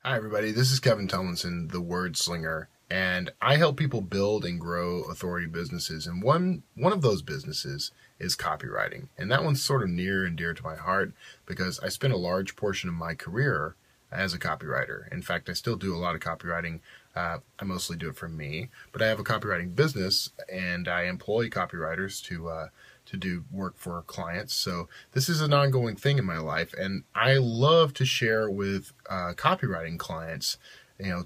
Hi everybody, this is Kevin Tomlinson, the Word Slinger, and I help people build and grow authority businesses, and one of those businesses is copywriting. And that one's sort of near and dear to my heart because I spent a large portion of my career as a copywriter. In fact, I still do a lot of copywriting. I mostly do it for me, but I have a copywriting business and I employ copywriters to do work for clients. So this is an ongoing thing in my life, and I love to share with copywriting clients,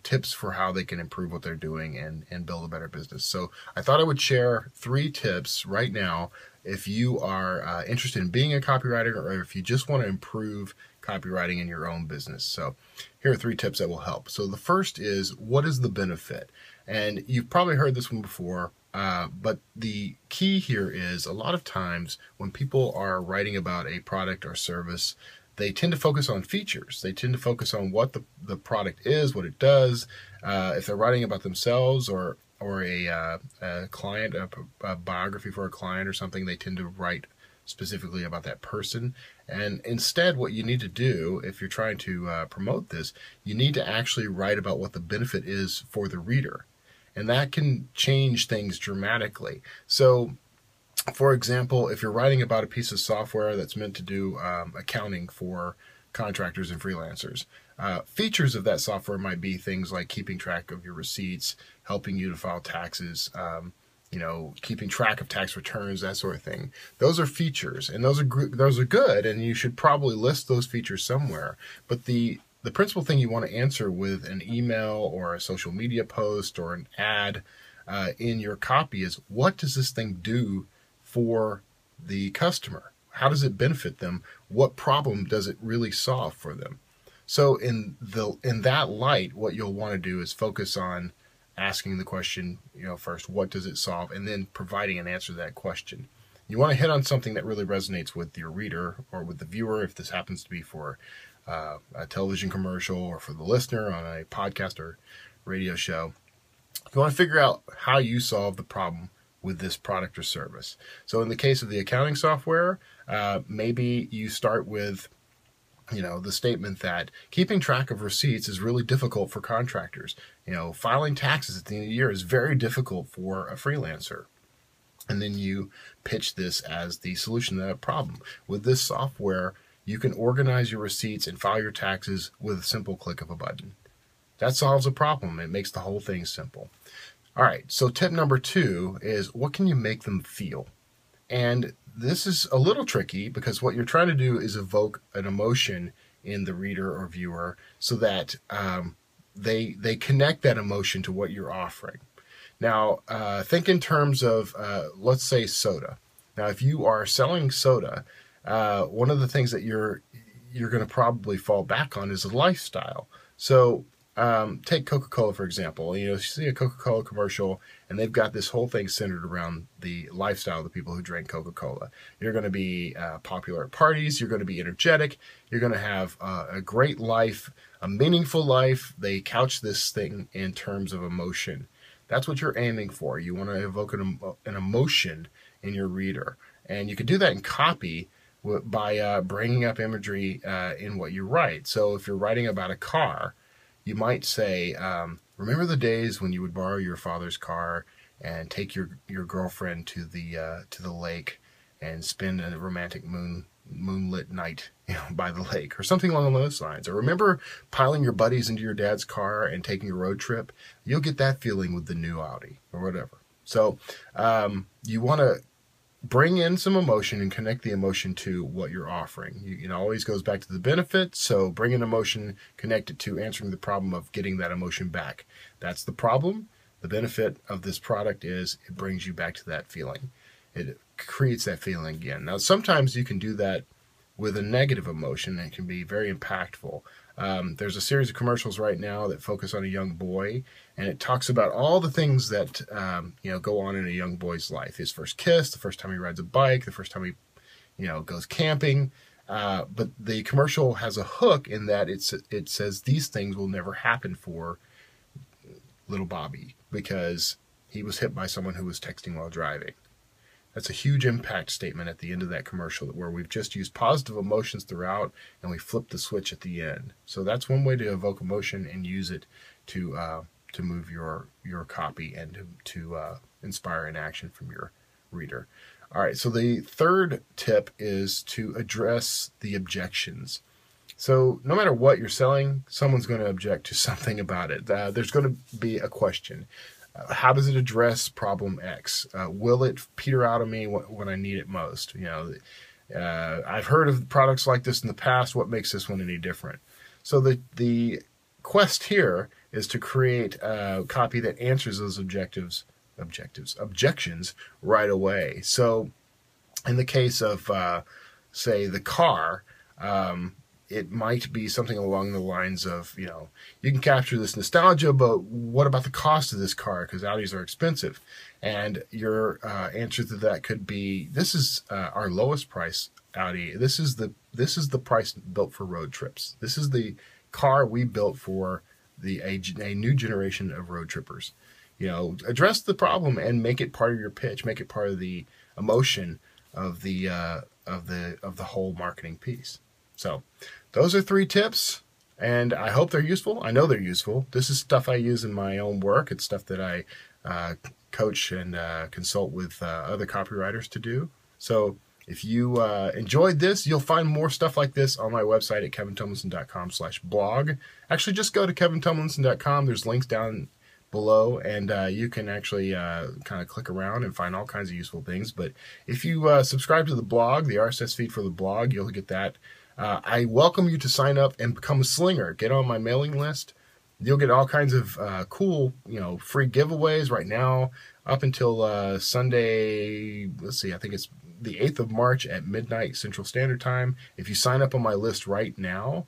tips for how they can improve what they're doing and build a better business. So I thought I would share 3 tips right now if you are interested in being a copywriter or if you just want to improve copywriting in your own business. So here are 3 tips that will help. So the first is, what is the benefit? And you've probably heard this one before, but the key here is a lot of times when people are writing about a product or service, they tend to focus on features. They tend to focus on what the product is, what it does. If they're writing about themselves or a client, a biography for a client or something, they tend to write specifically about that person. And instead, what you need to do if you're trying to promote this, you need to actually write about what the benefit is for the reader. And that can change things dramatically. So, for example, if you're writing about a piece of software that's meant to do accounting for contractors and freelancers, features of that software might be things like keeping track of your receipts, helping you to file taxes, keeping track of tax returns, that sort of thing. Those are features, and those are good, and you should probably list those features somewhere. But the principal thing you want to answer with an email or a social media post or an ad in your copy is, what does this thing do for the customer? How does it benefit them? What problem does it really solve for them? So in that light, what you'll want to do is focus on asking the question, first, what does it solve? And then providing an answer to that question. You want to hit on something that really resonates with your reader or with the viewer, if this happens to be for a television commercial or for the listener on a podcast or radio show. You want to figure out how you solve the problem with this product or service. So in the case of the accounting software, maybe you start with the statement that keeping track of receipts is really difficult for contractors. Filing taxes at the end of the year is very difficult for a freelancer. And then you pitch this as the solution to that problem. With this software, you can organize your receipts and file your taxes with a simple click of a button. That solves a problem. It makes the whole thing simple. All right, so tip number 2 is, what can you make them feel? And this is a little tricky because what you're trying to do is evoke an emotion in the reader or viewer so that they connect that emotion to what you're offering. Now, think in terms of, let's say, soda. Now, if you are selling soda, one of the things that you're going to probably fall back on is a lifestyle. So take Coca-Cola, for example. You see a Coca-Cola commercial, and they've got this whole thing centered around the lifestyle of the people who drink Coca-Cola. You're going to be popular at parties. You're going to be energetic. You're going to have a great life, a meaningful life. They couch this thing in terms of emotion. That's what you're aiming for. You want to evoke an emotion in your reader. And you can do that in copy by bringing up imagery in what you write. So if you're writing about a car, you might say, remember the days when you would borrow your father's car and take your girlfriend to the lake and spend a romantic moonlit night by the lake, or something along those lines. Or remember piling your buddies into your dad's car and taking a road trip? You'll get that feeling with the new Audi or whatever. So you want to bring in some emotion and connect the emotion to what you're offering. It always goes back to the benefit, so bring in emotion, connect it to answering the problem of getting that emotion back. That's the problem. The benefit of this product is it brings you back to that feeling. It creates that feeling again. Now, sometimes you can do that with a negative emotion, and it can be very impactful. There's a series of commercials right now that focus on a young boy, and it talks about all the things that go on in a young boy's life. His first kiss, the first time he rides a bike, the first time he goes camping. But the commercial has a hook in that it says these things will never happen for little Bobby because he was hit by someone who was texting while driving. That's a huge impact statement at the end of that commercial, where we've just used positive emotions throughout and we flip the switch at the end. So that's one way to evoke emotion and use it to move your copy and to inspire an action from your reader. All right, so the third tip is to address the objections. So no matter what you're selling, someone's going to object to something about it. There's going to be a question. How does it address problem X? Will it peter out on me when I need it most? I've heard of products like this in the past. What makes this one any different? So the quest here is to create a copy that answers those objections right away. So in the case of, say, the car, it might be something along the lines of, you can capture this nostalgia, but what about the cost of this car? Because Audis are expensive. And your answer to that could be, this is our lowest price Audi. This is the price built for road trips. This is the car we built for a new generation of road trippers. Address the problem and make it part of your pitch. Make it part of the emotion of the whole marketing piece. So those are 3 tips, and I hope they're useful. I know they're useful. This is stuff I use in my own work. It's stuff that I coach and consult with other copywriters to do. So if you enjoyed this, you'll find more stuff like this on my website at kevintumlinson.com/blog. Actually, just go to kevintumlinson.com. There's links down below, and you can actually kind of click around and find all kinds of useful things. But if you subscribe to the blog, the RSS feed for the blog, you'll get that. I welcome you to sign up and become a slinger. Get on my mailing list. You'll get all kinds of cool, free giveaways right now up until Sunday. Let's see, I think it's the 8th of March at midnight Central Standard Time. If you sign up on my list right now,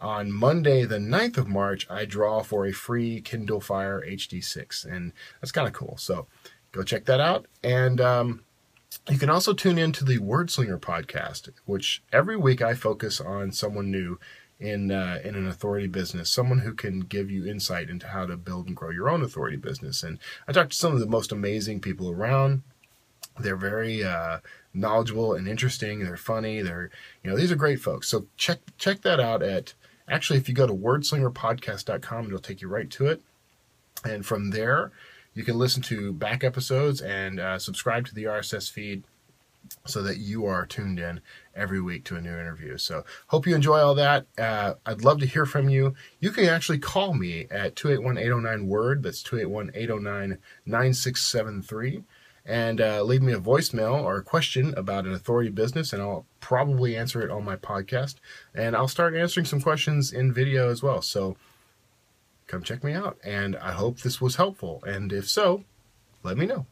on Monday, the 9th of March, I draw for a free Kindle Fire HD6, and that's kind of cool. So go check that out. And you can also tune into the Wordslinger podcast, which every week I focus on someone new in an authority business, someone who can give you insight into how to build and grow your own authority business. And I talk to some of the most amazing people around. They're very knowledgeable and interesting. They're funny. These are great folks. So check that out actually, if you go to wordslingerpodcast.com, it'll take you right to it. And from there, you can listen to back episodes and subscribe to the RSS feed so that you are tuned in every week to a new interview. So hope you enjoy all that. I'd love to hear from you. You can actually call me at 281-809-WORD. That's 281-809-9673. And leave me a voicemail or a question about an authority business, and I'll probably answer it on my podcast. And I'll start answering some questions in video as well. So come check me out. And I hope this was helpful. And if so, let me know.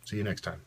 See you next time.